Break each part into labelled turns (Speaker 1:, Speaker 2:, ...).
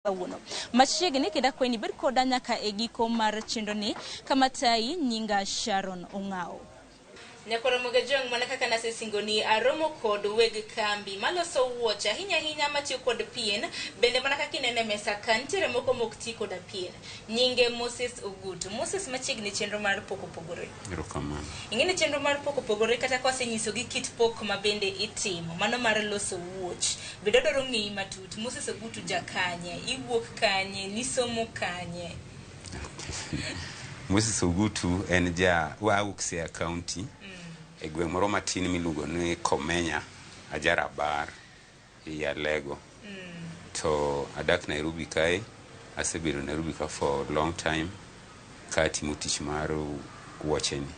Speaker 1: kawuono. Machiegni kenda kweni bed koda nyaka e giko mar chenro ni kama tai nyinga Sharon Ong'ao.
Speaker 2: Nyakoro moge jong mana kaka nase singoni aromo kod weg kambi maloso wuoch ahinya matiyo kod pien bende mana kaka inene mesa kantiere moko mok ti kod pien. Nyinge Moses Ogutu. Moses machiegni chenro mar Pok Opogore.
Speaker 3: Erokamano.
Speaker 2: Ing'eni chenro mar Pok Opogore kata kosenyiso gi kit pok mabende itimo mano mar loso wuoch. Bedo doro ng'eyi matut. Moses Ogutu jakanye, iwuok kanye, nisomo kanye.
Speaker 3: Moses Ogutu en awuok Siaya County. E gweng' moro matin miluongo ni Komenya, Ajarabar, Alego. To adak Nairobi kae, asebedo Nairobi ka for a long time, ka atimo tich mar wuoche ni.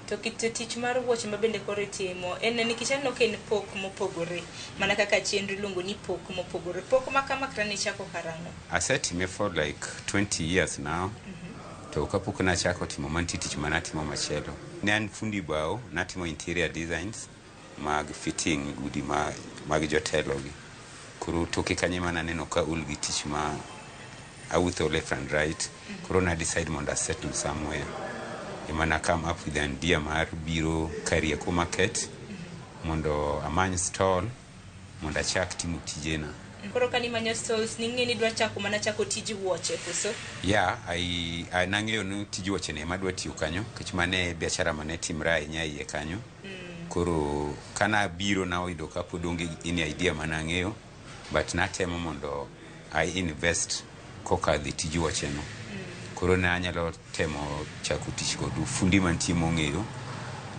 Speaker 2: To kit tich mar wuoche mabende koro itimo, en nikech aneno ka en pok mopogore, mana kaka chenro iluongo ni pok mopogore. Pok ma kama kata nichako karang'o?
Speaker 3: Asetime for like 20 years now. To kapok nachako timo mantie tich manatimo machielo. Ne an fundi bao, natimo interior designs mag fitting udi mag jotelo gi. Koro toke kanye mana neno ka ul gi tich ma awutho left and right. Koro na decide mondo settle somewhere. Emana come up with an idea mar biro Karieko market mondo amany stall mondo achak timo tijena.
Speaker 2: Koro kani manyo stalls ning'eni dwa chako mana chako tiji wuoche koso?
Speaker 3: Yeah, nang'eyo ni tiji wuoche ne madwa tiyo kanyo, kech mane biashara mane timra ahinya iye kanyo. Koro kana biro na oyudo ka pod onge any idea manang'eyo, but natemo mondo I invest kokadhi tiji wuoche no. Koro na anyalo temo chako tich kod fundi mantie mong'eyo,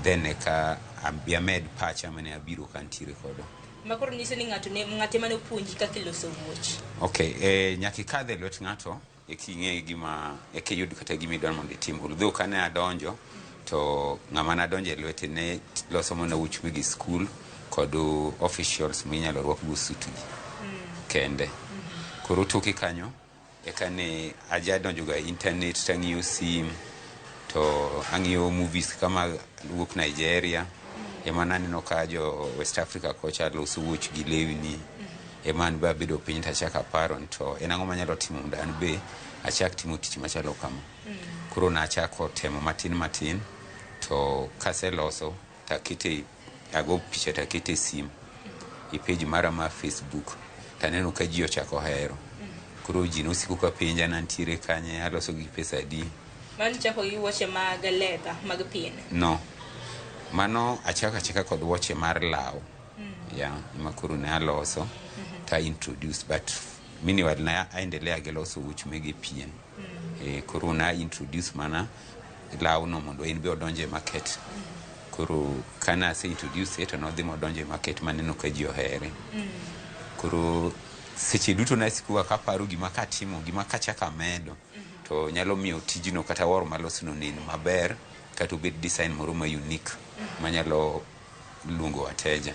Speaker 3: then eka amed pacha mane abiro kantiere kodo.
Speaker 2: Makoro niso ni ng'ate mane opuonji kaka iloso wuoch.
Speaker 3: Okay, nyaki kadhe lwet ng'ato eking'e gima ekiyud kata gima idwaro mondo itim. Though kane adonjo to ng'ama nadonjo e lwete ne loso mana wuoch megi school kod officials minyalo rwak go suit gi kende. Koro toke kanyo eka ne aja donjo ga internet tang'iyo sim to ang'iyo movies kama wuok Nigeria. Emana nino ka jo West Africa kocha loso wuoch gi lewni. Eman ba bedo piny tachaka paro to en ang'o manyalo timo mondo an be achak timo tich machalo kama. Koro na achako temo matin to kaseloso takete ago picha takete sim e page mara ma Facebook taneno ka ji ochako hero. Koro ji nosiko ka penja nantiere kanye aloso gi pesa adi.
Speaker 2: Man chako gi wuoche mag leather mag pien?
Speaker 3: No. Mano achaka kod wuoche mar law. Yeah, imakuru ne aloso ta introduce, but meanwhile na aendelea gi loso wuoch mege pien. Koro na introduce mana law no mondo en be odonje market. Koro kana se introduce to no dhi modonje market maneno ka ji ohere. Koro seche duto na sikuwa kaparo gima katimo gima kachaka medo to nyalo miyo tijino kata waro maloso no neno maber kata obed design moro ma unique manyalo luongo wateja.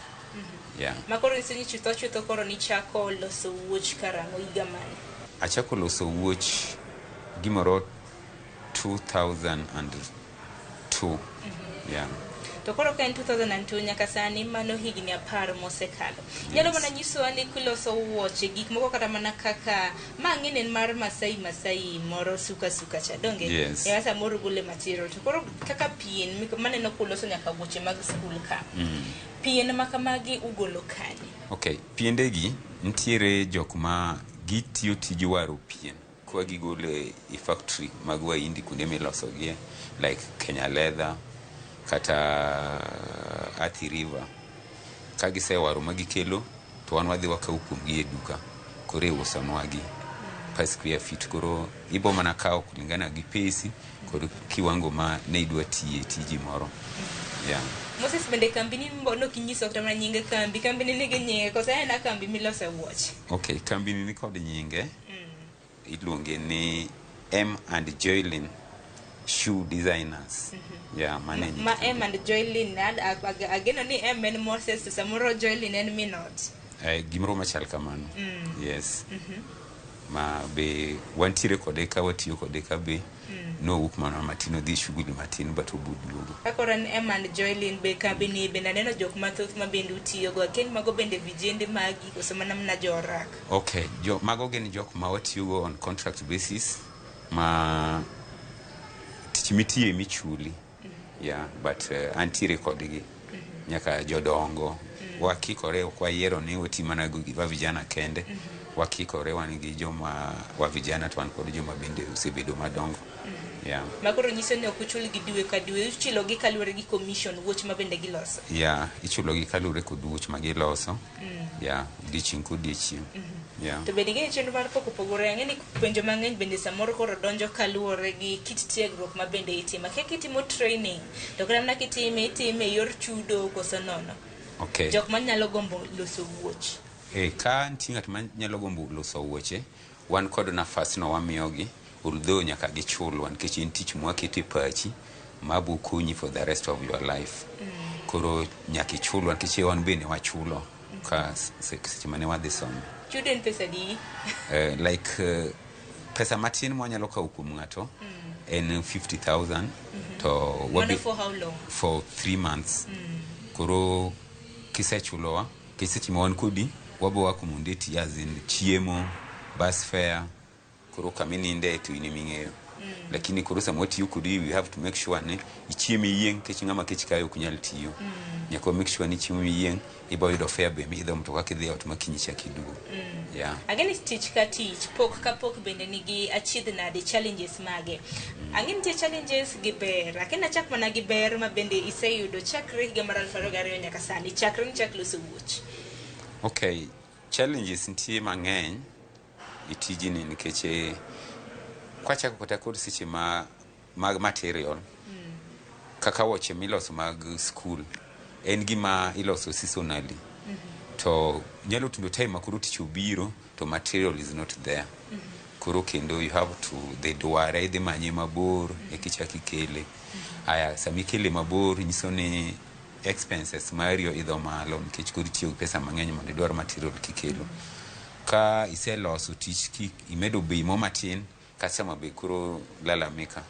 Speaker 3: Yeah.
Speaker 2: Makoro nisini chutho koro ni chako loso wuoch karang'o higa mane?
Speaker 3: Achako loso wuoch gimoro 2002. Yeah.
Speaker 2: To koro ka en 2002 nyaka sani mano higni 10 mosekalo. Nyalo mana nyisowa ni kuloso wuoche gik moko kata mana kaka mang'ene mar Masai moro suka cha donge.
Speaker 3: Yes.
Speaker 2: Esa moro gole material. To koro kaka pien maneno kuloso nyaka wuoche mag school ka. Pien makamagi ugolo kanye?
Speaker 3: Okay, piende gi ntiere jok ma gitiyo tiji waro pien. Kwa gigole e factory mag waindi kunde miloso gie like Kenya Leather kata Athi River. Kagise waro magikelo to wan wadhi wakau kuomgi e duka kore usonwa gi per square feet. Koro ibo mana kao kulingana gi pesi kod kiwango ma ne idwa tiye tiji moro. Yeah.
Speaker 2: Moses bende kambi ni mbono kinyiso kata mana nyinge kambi ni nigi nyinge kosa en kambi miloso wuoch?
Speaker 3: Okay, kambi ni kod nyinge. Iluonge ni M&Joylin Shoe Designers. Yeah, manage.
Speaker 2: Ma M&Joylin ageno ni M en Moses to samoro Joylin en Minot.
Speaker 3: Gimoro machal kamano. Yes. ma be wantiere kode ka watiyo kode ka be no wuk mana matino dhi shughuli matin but obudlugo
Speaker 2: Kakoran Eman Joylin be kambi ni be naneno jok mathoth ma bende utiyo go ken mago bende vijende magi koso mana mna jorak.
Speaker 3: Okay, mago gin jok ma watiyo go on contract basis ma tich mitie michuli yeah but antiere kodgi nyaka jodongo wakikore kwa yiero ni wati mana wa vijana kende wakikore wan gi joma wa vijana to wan kod joma bende usebedo madongo yeah
Speaker 2: Makoro nyiso ni okuchul gi dwe ka dwe ichulo gi kaluwore gi commission wuoch ma bende giloso
Speaker 3: yeah ichulo gi kaluwore kod wuoch ma giloso yeah dichieng kodichieng yeah
Speaker 2: to bende gi chenro mar Pok Opogore ang'e ni penjo mang'eny bende samoro koro donjo kaluwore gi kit tiegruok ma bende itimo kaka itimo training to kata mana kitime yor chudo koso nono.
Speaker 3: Okay,
Speaker 2: Jok ma nyalo gombo loso wuoch
Speaker 3: ka nitie ng'at ma nyalo gombo loso wuoche wan kod nafas no wamiyogi although nyaka gichulwa nikech en tich mwakete pachi mabu konyi for the rest of your life koro nyaka ichulwa nikech wan bende wachulo ka seche mane wadhi somo
Speaker 2: chudo en pesa di
Speaker 3: like pesa matin mwanyalo kawo kuom ng'ato en 50,000 to
Speaker 2: wabi for how long?
Speaker 3: For 3 months koro kisechulowa kiseche ma wan kodi wabo wako mondeti azin chiemo bus fare koro kamininde to ini ming'eyo lakini koro sama watiyo kodi we have to make sure ne ichiemo yieng kech ng'ama kech kayo ok nyal tiyo nyaka make sure ni chiemo yieng ibo yudo fare be midho mtoka kidhi ot makinyi cha kiduo yeah
Speaker 2: Again tich ka tich pok ka pok bende nigi achiedh nade challenges mage ang'e nitie challenges gi ber akena chak mana gi ber ma bende iseyudo chakre higa mar 2002 nyaka sani chakre ni chak loso wuoch.
Speaker 3: Okay, challenges nitie mang'eny itijini nikech kwachako kata kod seche mag material kaka wuoche miloso mag school en gima iloso seasonally to nyalo tundo time makoro tich obiro to material is not there koro kendo you have to the dware idhi manye mabor ekichaki kele aya sami kele mabor nyiso ni expenses mario idho malo nikech kodi tiyo pesa mang'eny mondo idwar material kikelo ka iseloso tich ki imedo bei mo matin customer be kuro lalamika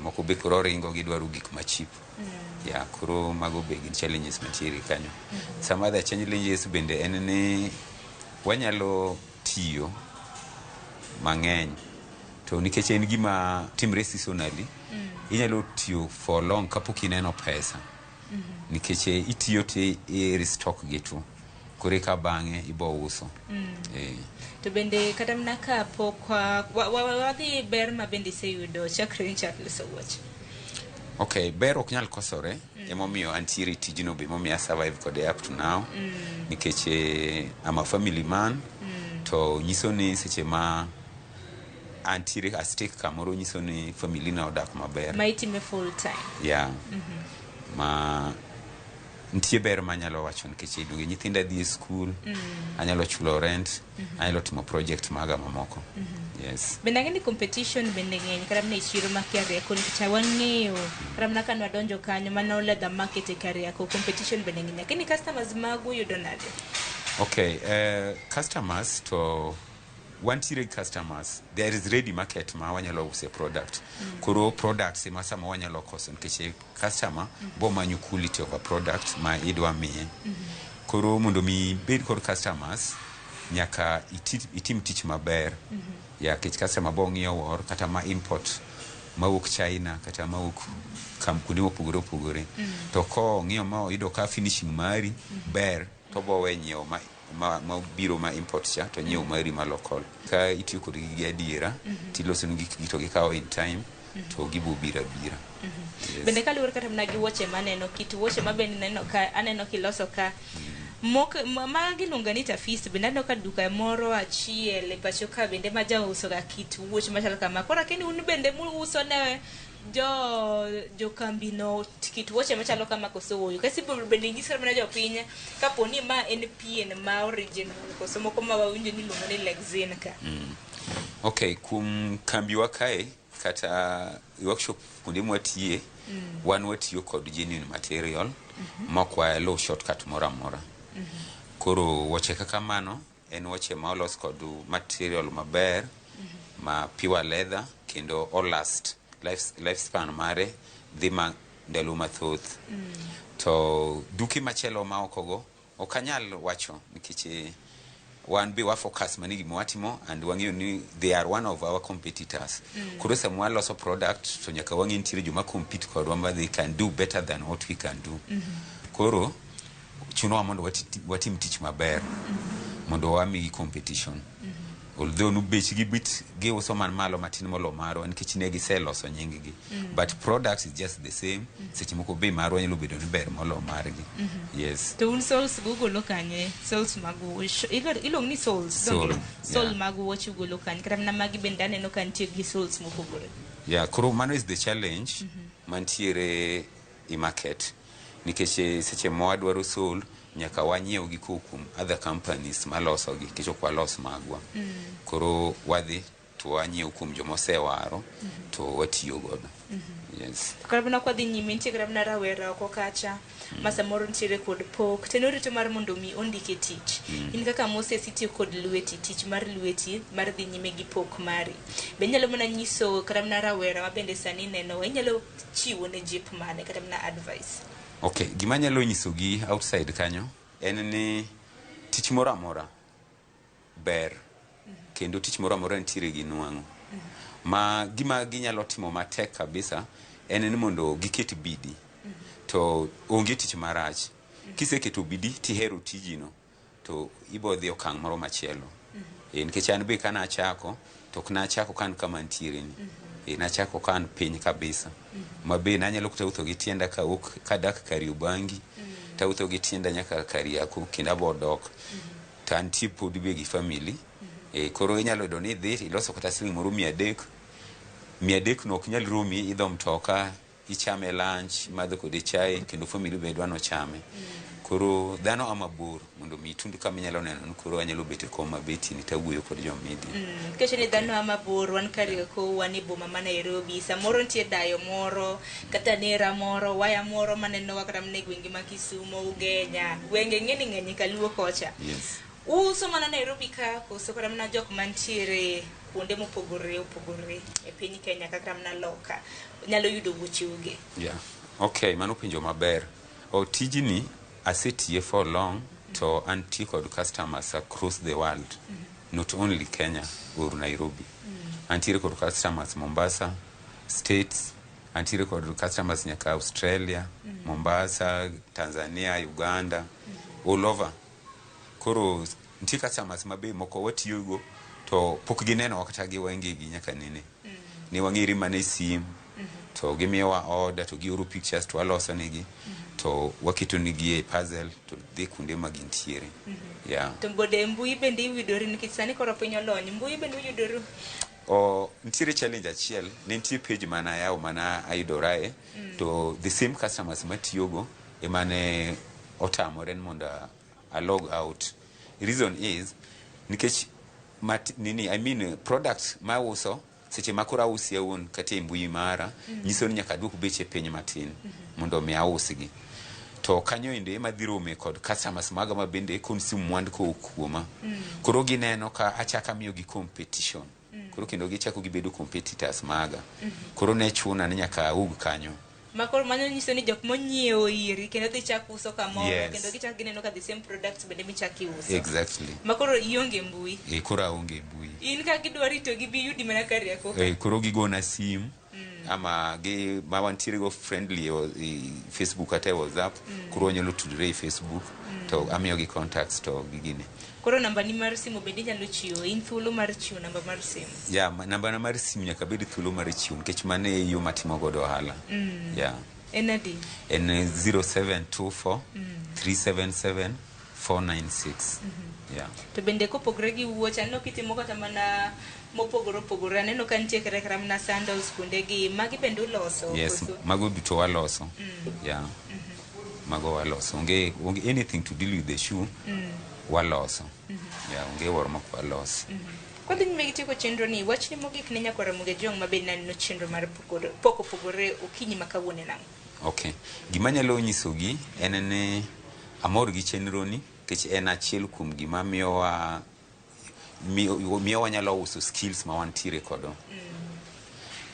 Speaker 3: moko be kuro ringo gidwaro gik ma cheap ya kuro mago be gin challenges mantiere kanyo some other challenges bende en ni wanyalo tiyo mang'eny to nikech en gima timre seasonally inyalo tiyo for long kapok ineno pesa nikech itiyo te restock gitu kore ka bang'e ibo uso
Speaker 2: to bende kata mna ka pok wadhi ber ma bende iseyudo chakre ni chak loso wuoch.
Speaker 3: Okay, ber ok nyal kosore emomiyo antiere tijino be momiyo survive kode up to now nikech I'm a family man to nyiso ni seche ma antiere a stake kamoro nyiso ni family na odak maber
Speaker 2: ma itime full time
Speaker 3: yeah ma ntie ber manyalo wacho nikech idunge nyithinda dhi school anyalo chulo rent anyalo timo project maga mamoko yes
Speaker 2: bende ng'eni competition bende ng'eny kata mna chiro ma Kariako nikech wang'eyo kata mna kan wadonjo kanyo mana leather market e Kariako competition bende ng'eny lakini customers magu yudo nade?
Speaker 3: Okay, customers to wantiere customers there is ready market ma wanyalo use product koro products ema sama wanyalo koso nikech customer bo manyo quality of a product ma idwa miye koro mondo mi bed kod customers nyaka itim tich maber ya kech customer bo ng'iyo wor kata ma import mawuok China kata mawuok kampuni opogore to ko ng'iyo ma ido ka finishing mari ber to bo wenyeo ma biro ma import cha to nyiew mari ma local ka itiyo kod gi adiera tiloso ni gik to gikawo in time to gibo bira
Speaker 2: bende kaluwore kata mna gi wuoche maneno kit wuoche ma bende neno ka aneno kiloso ka ma giluonga ni Tafis bende aneno ka duka moro achiel e pacho ka bende ma jauso ga kit wuoche machalo kama kora keni un bende uso ne jo kambi no kit wuoche machalo kama koso wuoyo kasi bende nyisore mana jopiny kaponi ma en pien ma original koso moko ma wawinjo ni luongo ni Lexin ka
Speaker 3: okay kum kambi wa kae kata workshop kundi mwatie one watiyo kod genuine material makwa low shortcut mora koro wuoche kaka mano en wuoche ma olos kod material maber ma pure leather kendo o last lifespan mare dhi ma ndalo mathoth to duke machielo ma okogo ok anyal wacho nikech wan be wa focus mani gima watimo and wang'eyo ni they are one of our competitors koro sama waloso product to nyaka wang'e nitiere joma compete kodwa ma they can do better than what we can do koro chunowa mondo watim tich maber mondo wamigi competition although nu bechgi bit giuso man malo matin molo marwa nikech ne giseloso nying-gi but product is just the same seche moko bei marwa nyalo bedo ni ber molo margi yes
Speaker 2: to un sols gugolo kanye sols magu ilong ni sols sol magu wachu golo kanye kata na magi bende aneno ka nitie gi sols mopogore
Speaker 3: yeah koro mano is the challenge mantiere i market nikech seche mwadwaro sol nyaka wanyiew gi kuom other companies maloso gi kicho kwa los magwa koro wadhi to wanyiew kuom jomosewaro to watiyo godo yes
Speaker 2: karabna kwa dhi nyime nitie karabna rawera oko kacha masamoro nitiere kod pok tenorito mar mondo mi ondike tich in kaka Moses itiyo kod lweti tich mar lweti mar dhi nyime gi pok mari be nyalo mana nyiso karabna rawera ma bende sani neno nyalo chiwo ne jip mane karabna advice
Speaker 3: okay gima nyalo nyiso gi outside kanyo en ni tich moro amora ber kendo tich moro amora nitiere gi nwang'o ma gima ginyalo timo matek kabisa en ni mondo giket bidi to onge tich marach kiseketo bidi tihero tijino to ibo dhi okang' moro machielo nikech an be kana achako to ok nachako kan kama nitiere ni nachako kan piny kabisa mabe nanyalo kutawutho gi tienda kadak Kariobangi tawutho gi tienda nyaka Kariako kendo abodok to antie pod be gi family koro inyalo do ni dhi iloso kata siling moro 300 no ok nyal romi idho mtoka ichame lunch madho kode chai kendo family be dwano chame koro dhano amabor mondo mi tundu kama nyalo neno koro anyalo bete koma beti ni tawuoyo kod jo media
Speaker 2: keche ni dhano amabor wan Kariako wan e boma ma Nairobi samoro nitie dayo moro kata nera moro waya moro maneno wakata mne gwenge ma Kisumo Ugenya gwenge ng'eni ng'enye kaluo kocha
Speaker 3: yes
Speaker 2: uso mana Nairobi ka koso kata mna jok mantiere kuonde mopogore e piny Kenya kaka mna loka nyalo yudo wuoche uge
Speaker 3: yeah okay mano penjo maber tijini asetiye for long to anti kod customers across the world not only Kenya or Nairobi anti kod customers Mombasa states anti kod customers nyaka Australia Mombasa Tanzania Uganda all over koro nti customers mabe moko watiyogo to pok gineno wakata gi wengegi nyaka nene ni wang'iri mane sim to gimiwa order to gioro pictures to aloso negi to wakito nigi e puzzle to dhi kunde magintiere yeah
Speaker 2: to bode mbui bende yudori nikech sani koro piny olony mbui bende yudori
Speaker 3: nitiere challenge achiel ne nitie page mana yawo mana ayudorae to the same customers matiyogo emane otamore mondo a log out reason is nikech I mean product ma uso seche makora usi awon kata mbui mara nyiso ni nyaka duok beche piny matin mondo mi ausigi to kanyo inde ema dhiro me kod customers maga ma bende consume mwand ko kuoma koro gineno ka achaka miyo gi competition koro kendo gichako gibedo competitors maga koro ne chuna ni nyaka ug kanyo
Speaker 2: makoro manyo nyiso ni jok monyiewo iri kendo dhi chako uso kamoro kendo gichak gineno ka the same products bende michaki uso
Speaker 3: exactly
Speaker 2: makoro ionge mbui
Speaker 3: koro aonge mbui
Speaker 2: in ka gidwari to gibi yudi mana Kariako
Speaker 3: koro gigona sim ama gi mawantiere go friendly Facebook ata WhatsApp koro nyalo tudre e Facebook to amiyo gi contacts to gigine
Speaker 2: koro namba ni mar simu bende nyalo chiwo in thuolo mar chiwo namba mar simu
Speaker 3: namba na mar simu nyaka bed thuolo mar chiwo nikech mane yo matimo godo ohala
Speaker 2: enadi
Speaker 3: en 0724 377 496
Speaker 2: to bende kopogre gi wuocha no kitimo kata mana mopogore aneno ka nitie kare mna sandals kunde gi magi bende uloso
Speaker 3: yes mago duto waloso mago waloso onge anything to deal with the shoe waloso onge wor moko waloso
Speaker 2: Kodi nyime gitiko chenro ni wachni mogik ne nyako Ramogi jong mabe nanno chenro mar Pok Opogore okinyi makawuone nang
Speaker 3: okay gima nyalo nyisogi en ne amor gi chenro ni kech en achiel kuom gima miyowa miyo wanyalo uso skills ma wantiere kodo.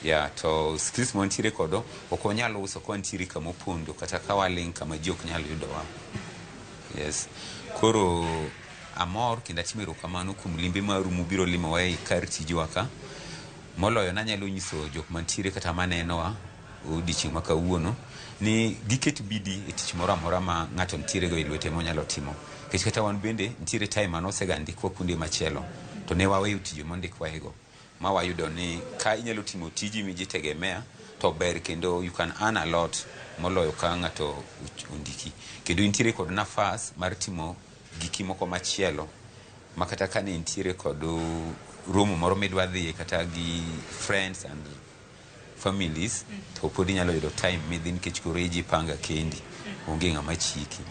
Speaker 3: Yeah, to skills ma wantiere kodo ok wanyalo uso ka wantiere kama opondo kata ka waling kama ji ok nyalo yudowa. Yes. Koro amor kendo atimo erokamano kuom limbe maru mubiro limowa e kar tijwa ka. Moloyo nanyalo nyiso jok mantiere kata manenowa odiochieng' ma kawuono ni giket bidi e tich moro amora ma ng'ato ntiere go e lwete monyalo timo. Nikech kata wan bende ntiere time manosega ndikwa kuonde machielo to ne waweyo tije mondikwa ego. Ma wayudo ni ka inyalo timo tiji mijitegemea to ber kendo you can earn a lot moloyo ka ng'ato ondiki. Kendo intiere kod nafas mar timo giki moko machielo makata ka ne intiere kod romo moro midwa dhie kata gi friends and families to pod inyalo yudo time midhi nikech koro iji panga kendi onge ng'ama chiki.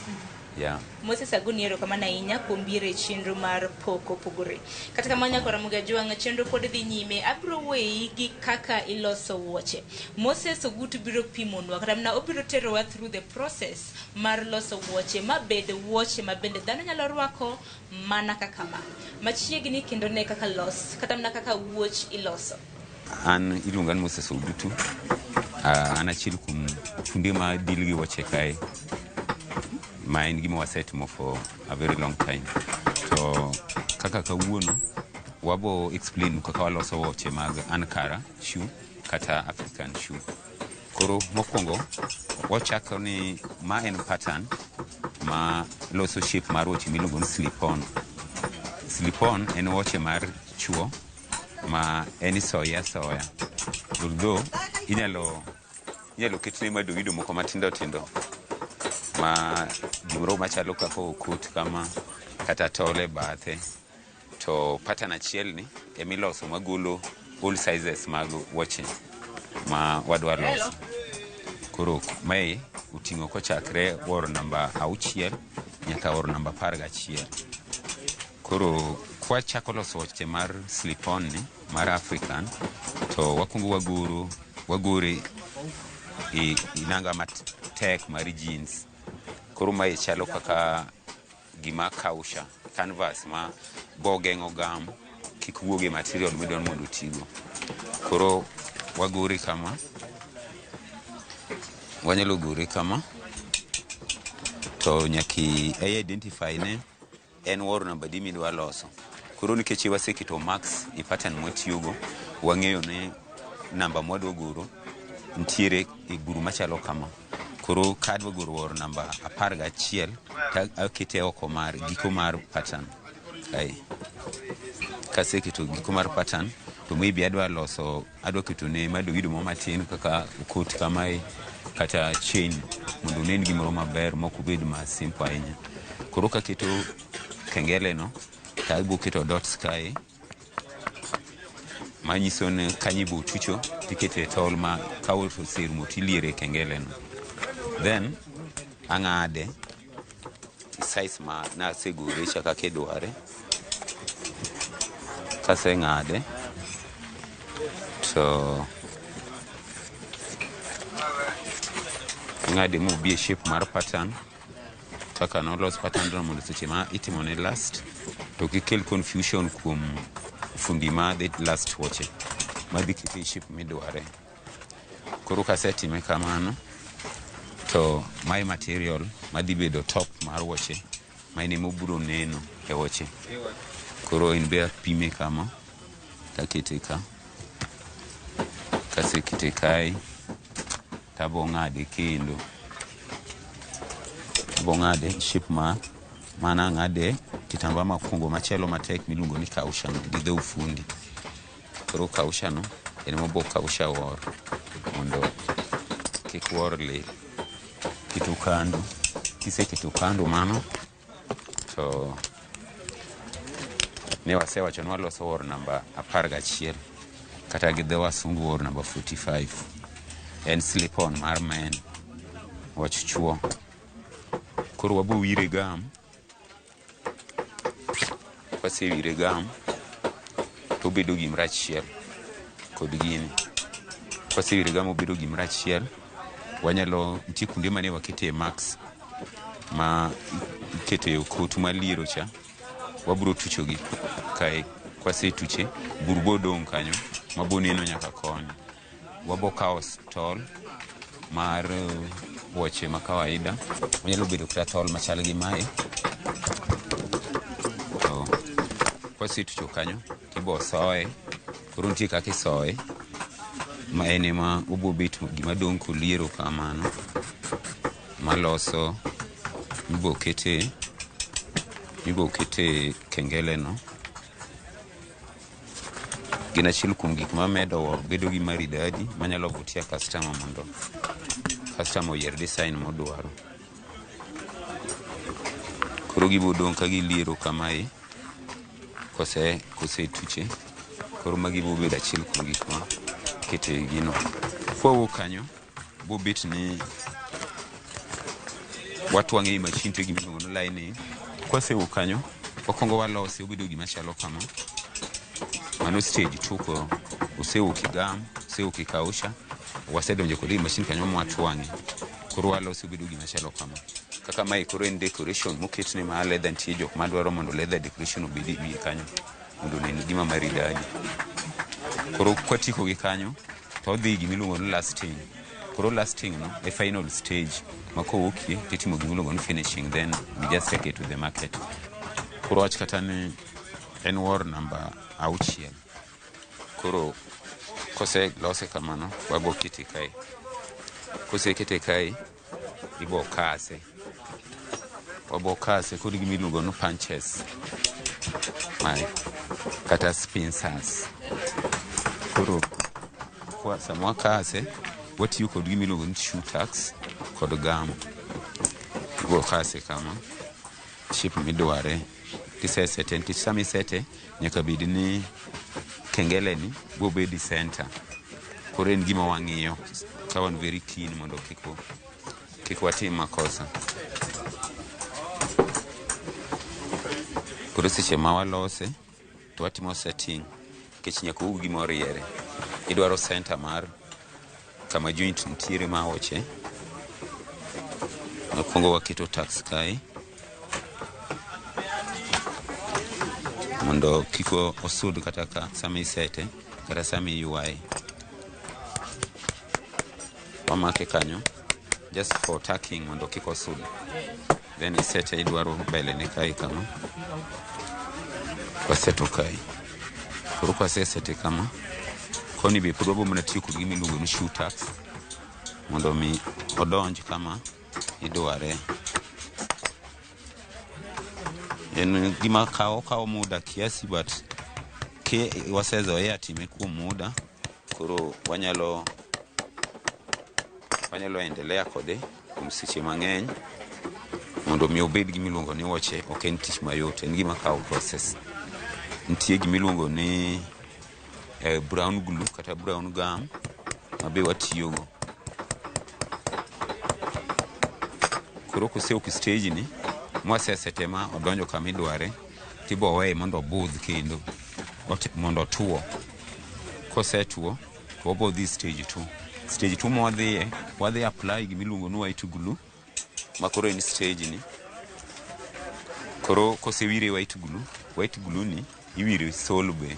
Speaker 3: Yeah.
Speaker 2: Moses Aguni erokamano ahinya kuom biro e chenro mar Pok Opogore. Kata kamano nyako Ramogi Ajwang' chenro pod dhi nyime. Abiro weyi gi kaka iloso wuoche. Moses Ogutu biro pimonwa kata mana obiro terowa through the process mar loso wuoche mabed wuoche mabende dhano nyalo rwako mana kaka ma. Machiegni kendo ne kaka los kata mana kaka wuoch iloso.
Speaker 3: An iluonga ni Moses Ogutu. An achiel kuom funde ma deal gi wuoche kae. Ma en gima wasetimo for a very long time. To kaka kawuono wabo explain kaka waloso wuoche mag Ankara shoe kata African shoe. Koro mokwongo wachako ni ma en pattern ma loso shape mar wuoche miluongo ni slip on. Slip on en wuoche mar chuo ma en soya. Although inyalo ketne madoido moko matindo tindo ma gimoro machalo kaka okut kama kata tole bathe. To pattern achiel ni emiloso magolo all sizes mag wuoche ma wadwa loso. Koro mae uting'o kochakre woro namba 6 nyaka woro namba 11. Koro kwa chako loso wuoche mar slip on ni mar African to wakungo wagore e inanga matek mar jeans. Koro mae chalo kaka gima kausha canvas ma bogeng'o gam kik wuoge material midwa mondo otigo. Koro wagore kama, wanyalo gore kama to nyaki identify ne en woro namba di midwa loso. Koro nikech waseketo max e pattern mwatiyogo wang'eyo ne namba mwadwa goro ntiere e guru machalo kama. Koro kadwa goro woro namba 11 ta akete oko mar giko mar pattern. Kaseketo giko mar pattern to maybe adwa keto ne madoido mo matin kaka ukut kamae kata chain mondo nen gimoro maber moko bed ma simple ahinya. Koro kaketo kengele no ta ibo keto dots kae manyiso ne kanyibo tucho tikete tol ma kawo serumo tiliere kengele no. Then ang'ade size ma nasegore chaka kedware. Kase ng'ade to ng'ade mo bi shape mar pattern kaka nolos pattern no mondo seche ma itimo ne last to kikel confusion kuom fundi ma the last wuoche madhi kete shape midware. Koro kasetime kamano to my material madhi bedo top mar wuoche maine moburo neno e wuoche. Koro in be pime kama takete ka kasekete kae tabo ng'ade kendo bong'ade shape mana ng'ade kitamba makungo machielo matek miluongo ni kausha gi dho ufundi. Koro kausha no en mobo kausha wor mondo kik wor le kitu kando. Kiseketo kando mano to ne wasewacho ni waloso wor namba 11 kata gi dho wasungu wor namba 45. En slip on mar men wuoch chuo. Koro wabo wire gam. Wasewire gam to bedo gimrachiel kod gini. Wasewire gam obedo gimrachiel wanyalo ntie kunde mane wakete max ma ikete okot maliero cha wabro tuchogi kae Kwasetuche bur bodong' kanyo maboneno nyaka koni. Wabo kao tol mar wuoche ma kawaida, onyalo bedo kata tol machal gi mae. To kwasetucho kanyo tibo soye, koro nitie kaka isoye ma ene ma obo bet gima dong' koliero kamano maloso mibo kete kengele no. Gin achiel kuom gik ma medo bedo gi maridadi manyalo vutia customer mondo customer oyier design modwaro. Koro gibo dong' ka giliero kamae kosetuche. Koro magi bo bedo achiel kuom gik ma kete gino. Kwawuok kanyo bo bet ni watwang'e machine to gimiluongo ni lining. Kwasewuok kanyo wakwongo walose obedo gima chalo kama. Mano stage 2 ko osewuok igam, osewuok ikausha, wasedonjo kod machine kanyo mwatwang'e. Koro walose obedo gima chalo kama. Kaka mae koro en decoration moketne ma leather, nitie jok madwaro mondo leather decoration obedi wiye kanyo mondo nen gima maridadi. Koro kwatiko gi kanyo to odhi gimiluongo ni lasting. Koro lasting no e final stage ma kowuokie titimo gimiluongo ni finishing, then we just take it to the market. Koro wach kata ni en war number 6. Koro kose lose kamano wabo kete kae. Kose kete kae ibo kase. Wabo kase kod gimiluongo ni punches mai kata pincers. Koro kwa samwa kase watiyo kod gimiluongo ni shoe tags kod gum. Ibo kase kama shape midware kisesete. Nikech sama isete nyaka bed ni kengele ni bo bedi center. Koro en gima wang'iyo ka wan very keen mondo kik watim makosa. Koro seche ma walose to watimo setting kech nyaka ug gima oriere. Idwaro center mar kama joint nitiere ma wuoche. Wakwongo waketo tax kae mondo kiko osud kata ka sama isete kata sama iywaye. Wamake kanyo just for tacking mondo kiko osud. Then isete idwaro bele ne kae kama. Kwaseto kae. Koro kwasesete kama koni be probo mna tiyo kod gimiluongo ni shoe tags mondo mi odonj kama idware. En gima kao muda kiasi, but ke wasezoea time kuom muda. Koro wanyalo endelea kode kuom seche mang'eny mondo mi obed gimiluongo ni wuoche ok en tich mayot, en gima kao process. Nitie gimiluongo ni brown glue kata brown gum mabe watiyogo. Koro kosewuok stage ni mwasesete ma odonjo kama idware tibo weye mondo obudh kendo mondo otuo. Kosetuo to obo dhi stage 2. Stage 2 wadhi apply gimiluongo ni white glue ma koro en stage ni. Koro kosewire white glue ni iwire sole be.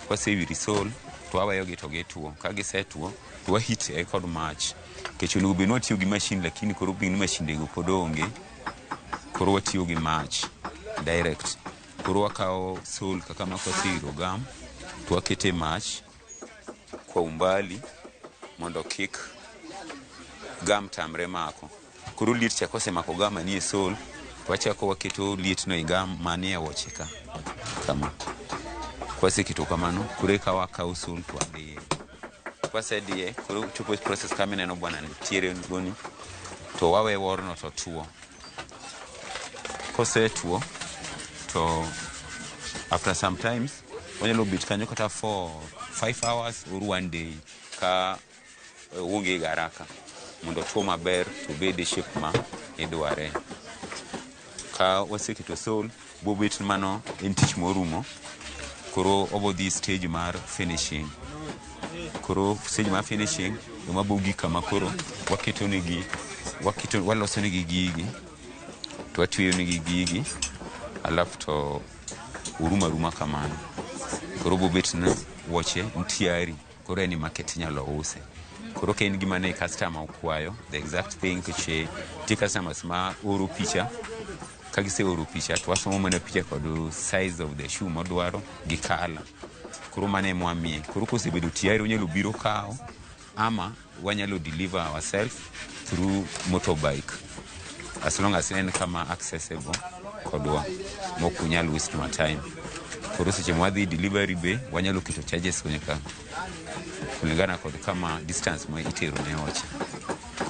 Speaker 3: Kwasewiri sole to waweyogi to gituo. Ka gisetuo to wahit kod mach. Kech onego bed ni watiyo gi machine, lakini koro bin machine go pod onge. Koro watiyo gi mach direct. Koro wakao sole kaka ma kwasewiro gum to wakete mach kwa umbali mondo kik gum tamre mako. Koro liet cha kosemako gum manie sole to wachako waketo liet no i gum manie wuoche ka kama. Kwaseketo kamano koro eka wakao sole to wadhiye. Kwasediye koro chopo process kama ineno bwana nitiere goni to wawe worno to tuo. Kosetuo to after sometimes wanyalo bet kanyo kata for 5 hours or 1 day ka uonge garaka mondo tuo maber to bede shape ma idware. Ka waseketo sole bo bet mano en tich morumo. Koro obo dhi stage mar finishing. Koro stage mar finishing ema bogi kama koro waloso negi gigi to watweyo negi gigi alafu to uruma kamano. koro bobet na wuoche ntiari koro en market nyalo use koro ka en gima ne customer okwayo the exact thing che ti customers ma oro picha ka gise oro picha to wasomo mana picha kod size of the shoe modwaro gi color koro mane mwamie koro kosebedo tiari onyalo biro kao ama wanyalo deliver ourselves through motorbike as long as en kama accessible kodwa mokunyal waste my time koro seche mwadhi delivery be wanyalo keto charges kwenye ka kulingana kod kama distance mo itero ne ocha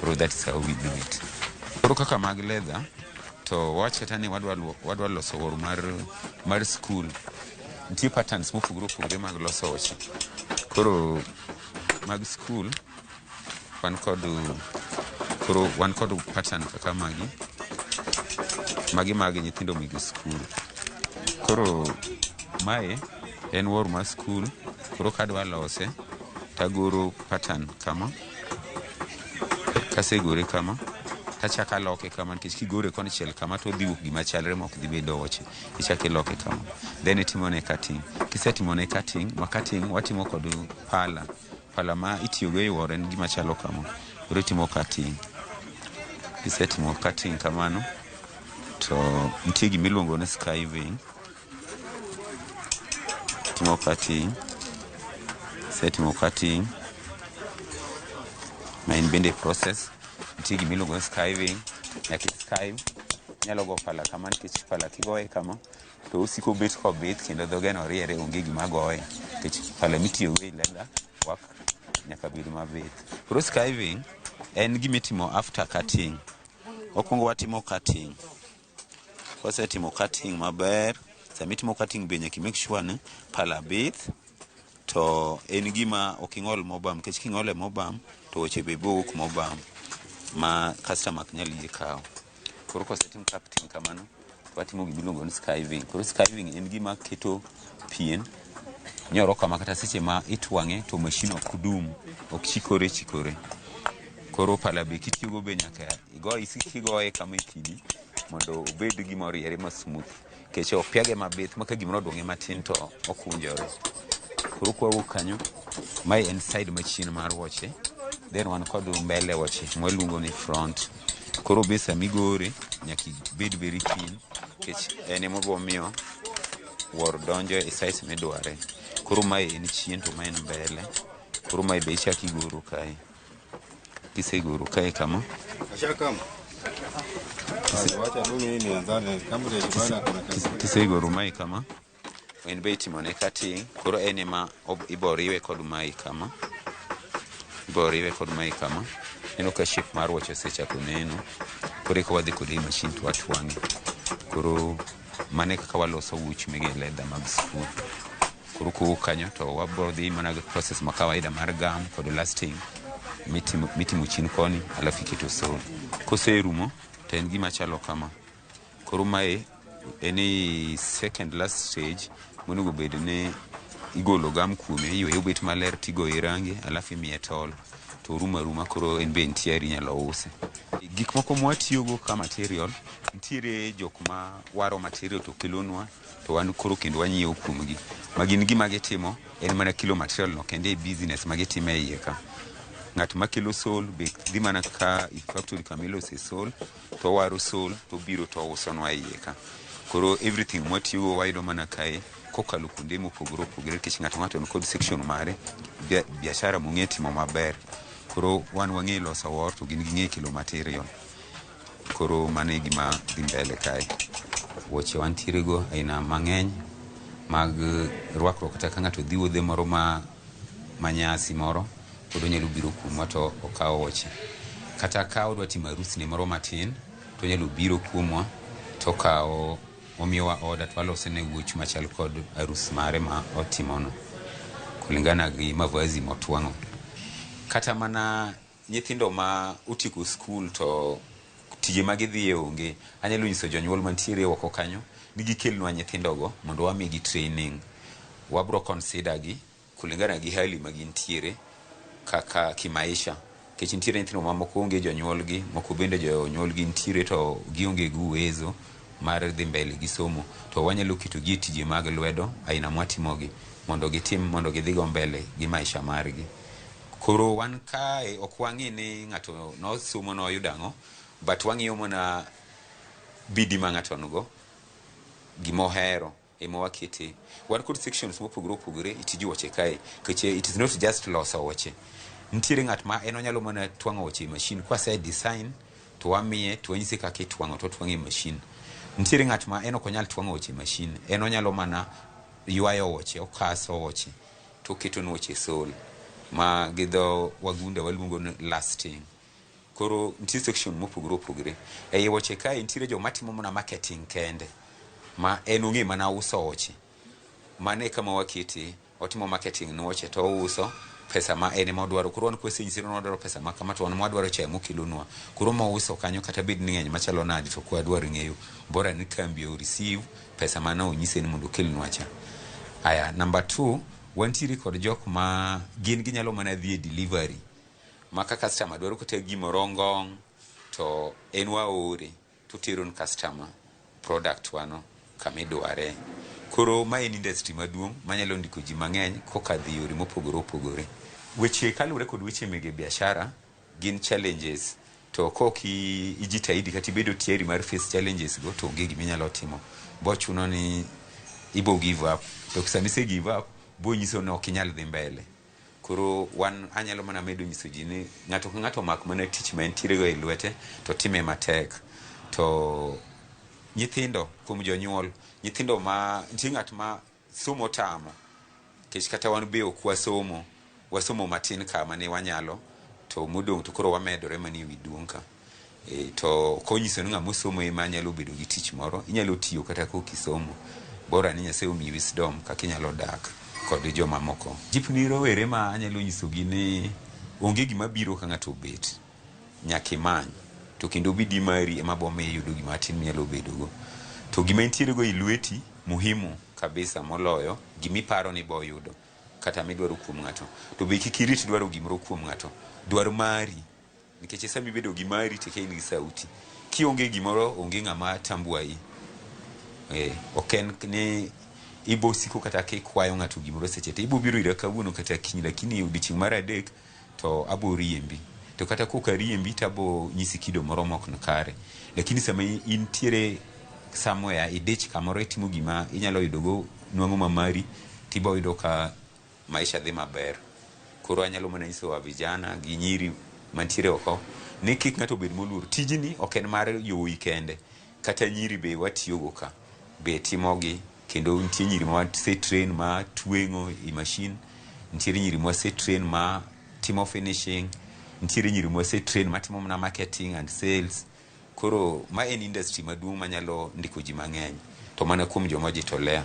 Speaker 3: koro that is how we do it koro kaka mag leather to wacha tani wadwa loso wor mar school ntie patterns mopogore mag loso ocha koro mag school wan kod pattern kaka magi mag nyithindo mag school koro mae en wor mar school koro kadwa lose tagoro pattern kama kasegore kama tachaka loke kama nikech kigore konchiel kama to dhi wuok gima chalre mok dhi bedo oche ichake loke kama then itimone cutting kisetimone cutting watimo kod pala ma itiyogo e wor en gima chalo kama koro itimo cutting kisetimo cutting kamano to nitie gima iluongo ni skiving timo cutting ma en bende process nitie gima iluongo ni skiving nyaka skive nyalo go pala kama nikech pala kigoye kama to osiko bet kobith kendo dhoge no riere onge gima goye nikech pala mitiyogo e leather work nyaka bed mabith koro skiving en gima itimo after cutting okwongo watimo cutting kosetimo cutting maber samitimo cutting be nyaka make sure ni pala bith to en gima oking'ol mobam nikech king'ole mobam to weche be bok mobam ma customer nyal yie kawo koro kosetim cutting kamano watimo gima iluongo ni skiving koro skiving en gima keto pien nyoro kama kata seche ma itwang'e to machine ok dum ok chikore koro pala be kitiyogo be nyaka kigoye kama ikidi mondo obed gima oriere ma smooth kech opiage mabith maka gimoro odwong'e matin to okunjore koro kwa kanyo mai en side machine mar wuoche then wan kod mbele wuoche mwaluongo ni front koro be samigore nyaka bed very keen kech en emo miyo wor donjo e size midware koro mai en chien to mai en mbele koro mai be ichaki goro kae kisegoro kae kama kisegoro mai kama en be itimone cutting koro en ema iboriwe kod mai kama neno ka shape mar wuoche osechako neno koro eka wadhi kode e machine to watwang'e koro mane kaka waloso wuoch mege leather mag school koro kowuok kanyo to wabro dhi mana process ma kawaida mar gam kod lasting mitimo chien koni alafu iketo sol koserumo to en gima chalo kama koro mae en second last stage monego bed ne igolo gam kuome iwe obet maler tigoye rangi alafu imiye tol to ruma koro en be ntiere inyalo use gik moko mwatiyogo ka material ntiere jok ma waro material to kelonwa to wan koro kendo wanyiewo kuomgi magin gima gitimo en mana kilo material no kende business magitimo e iye ka ng'at makelo sol be dhi mana ka factory kamilose sol to waro sol to biro to usonwa iye ka koro everything mwatiyogo wayudo mana kae kokalo kuonde mopogore nikech ng'ato kod section mare biashara mong'e timo maber koro wan wang'e loso wor to gin ging'e kilo material koro mane gima dhi mbele kae wuoche wantiere go aina mang'eny mag rwakruok kata ka ng'ato dhi wuodhe moro manyasi moro pod onyalo biro kuomwa to okawo wuoche kata ka odwa timo arusne moro matin to onyalo biro kuomwa to kawo omiyowa order to walose ne wuoch machal kod arus mare ma otimono kulingana gi mavazi motwang'o kata mana nyithindo ma utieko skul to tije magidhiye onge anyalo nyiso jonyuol mantiere oko kanyo ni gikelnwa nyithindogo mondo wamigi training wabro consider gi kulingana gi hali magintiere kaka kimaisha kech ntiere nyithindo mamoko onge jonyuolgi moko bende jonyuolgi ntiere to gionge gi uwezo mar dhi mbele gi somo to wanyalo keto gi tije mag lwedo aina mwatimogi mondo gidhigo mbele gi maisha margi. Koro wan kae ok wang'i ni ng'ato nosomo noyudo ang'o, but wang'iyo mana bidi ma ng'ato nigo, gimohero ema wakete. Wan kod sections mopogore opogore itiji wuoche kae, keche it is not just loso wuoche. Nitiere ng'at ma en onyalo mana twang'o wuoche e machine, kwase design to wamiye to wanyise kaka itwang'o to twang'e e machine. Nitiere ng'at ma en ok onyal twang'o wuoche e machine, en onyalo mana ywayo wuoche, okaso wuoche to keto wuoche sol ma gidho wagunda waluongo ni lasting. Koro nitiere section mopogore opogore ei wuoche kae. Nitiere joma timo mana marketing kende, ma en ong'e mana uso wuoche, mane kama wakete otimo marketing ne wuoche to ouso pesa ma en ema odwaro. Koro wan kwasenyisiro ni wadwaro pesa ma kama to wan mwadwaro chae mokilonwa, koro mouso kanyo kata bed ni ng'eny machalo nadi to kwadwaro ng'eyo, bora ni kambi o receive pesa mana onyise ni mondo okelnwa cha. Aya, number 2, wantiere kod jok ma gin ginyalo mana dhi e delivery, ma ka customer dwaro kata gimoro ngong' to en waore to tero ni customer product wano kamidware. Koro ma en industry maduong' manyalo ndiko ji mang'eny kokadho e yore mopogore opogore. Weche kaluwore kod weche mege biashara gin challenges, to kok ijitahidi kata ibedo tieri mar face challenges go to onge giminyalo timo, bochuno ni ibo give up, to sami se give up bo nyiso ni ok inyal dhi mbele. Koro wan anyalo mana medo nyiso ji ni ng'ato ka ng'ato mak mana tich ma entiere go e lwete to time matek. To nyithindo kuom jonyuol, nyithindo ma nitie ng'at ma somo tamo, kech kata wan be ok wasomo matin kama ne wanyalo, to modong' to koro wamedore mani wi duong' ka. To konyiso ni ng'ama somo ema nyalo bedo gi tich moro, inyalo tiyo kata kokisomo, bora ni Nyasaye omiyi wisdom kaka inyalo dak kod joma moko. Jipni rowere ma anyalo nyisogi ni onge gima biro ka ng'ato obet, nyaka imany, to kendo bidi mari ema bomiyo yudo gima tin minyalo bedogo. To gima intiere go i lweti muhimu kabisa moloyo gimiparo ni bo yudo kata midwaro kuom ng'ato. To be kik irit dwaro gimoro kuom ng'ato, dwar mari, nikech sami bedo gi mari to kain gi sauti. Kionge gimoro onge ng'ama tambuai. Ok en ni ibo siko kata kikwayo ng'ato gimoro seche te, ibo biro ira kawuono kata kiny, lakini odiochieng' mar adek to abo riembi, to kata koka riembi to abo nyisi kido moro mok kare. Lakini sama intiere somewhere idich kamoro itimo gima inyalo yudogo nwang'o mamari, tibo yudo ka maisha dhi maber. Koro anyalo mana nyiso wa vijana gi nyiri mantiere oko ni kik ng'ato bed moluor. Tijni ok en mar yowuoyi kende, kata nyiri be watiyogo ka, be timogi. Kendo nitie nyiri ma wase train ma tweng'o i machine, nitiere nyiri ma wase train ma timo finishing, nitiere nyiri ma wase train ma timo mana marketing and sales. Koro ma en industry maduong' manyalo ndiko ji mang'eny, to mana kuom joma jitolea.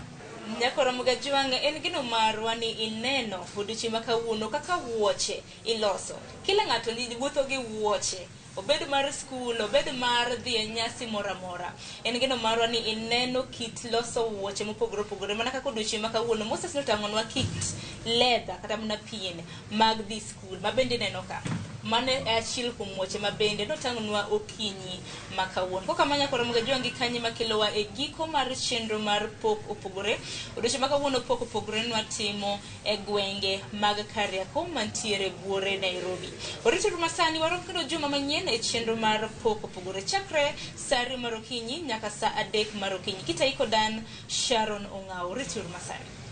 Speaker 2: Nyakoro Ramogi en gino marwa ni ineno odiochieng' ma kawuono kaka wuoche iloso. Kila ng'ato ni wuotho gi wuoche, obed mar skul, obed mar dhi e nyasi moro amora. En gino marwa ni ineno kit loso wuoche mopogore opogore, mana kaka odiochieng' ma kawuono Moses notang'onwa kit leather kata mana pien mag dhi skul, ma bende neno ka mane achiel kuom wuoche ma bende notang'onwa okinyi ma kawuono. Koka manya koro Ramogi kanyi makelowa e giko mar chenro mar Pok Opogore. Odiochieng' ma kawuono Pok Opogore nwatimo e gwenge mag Kariakoo mantiere Buore, Nairobi. Orito masani warom kendo juma manyien e chenro mar Pok Opogore chakre saa 2 mar okinyi nyaka saa 3 mar okinyi. Kitaiko Dan Sharon Ong'ao. Orito masani.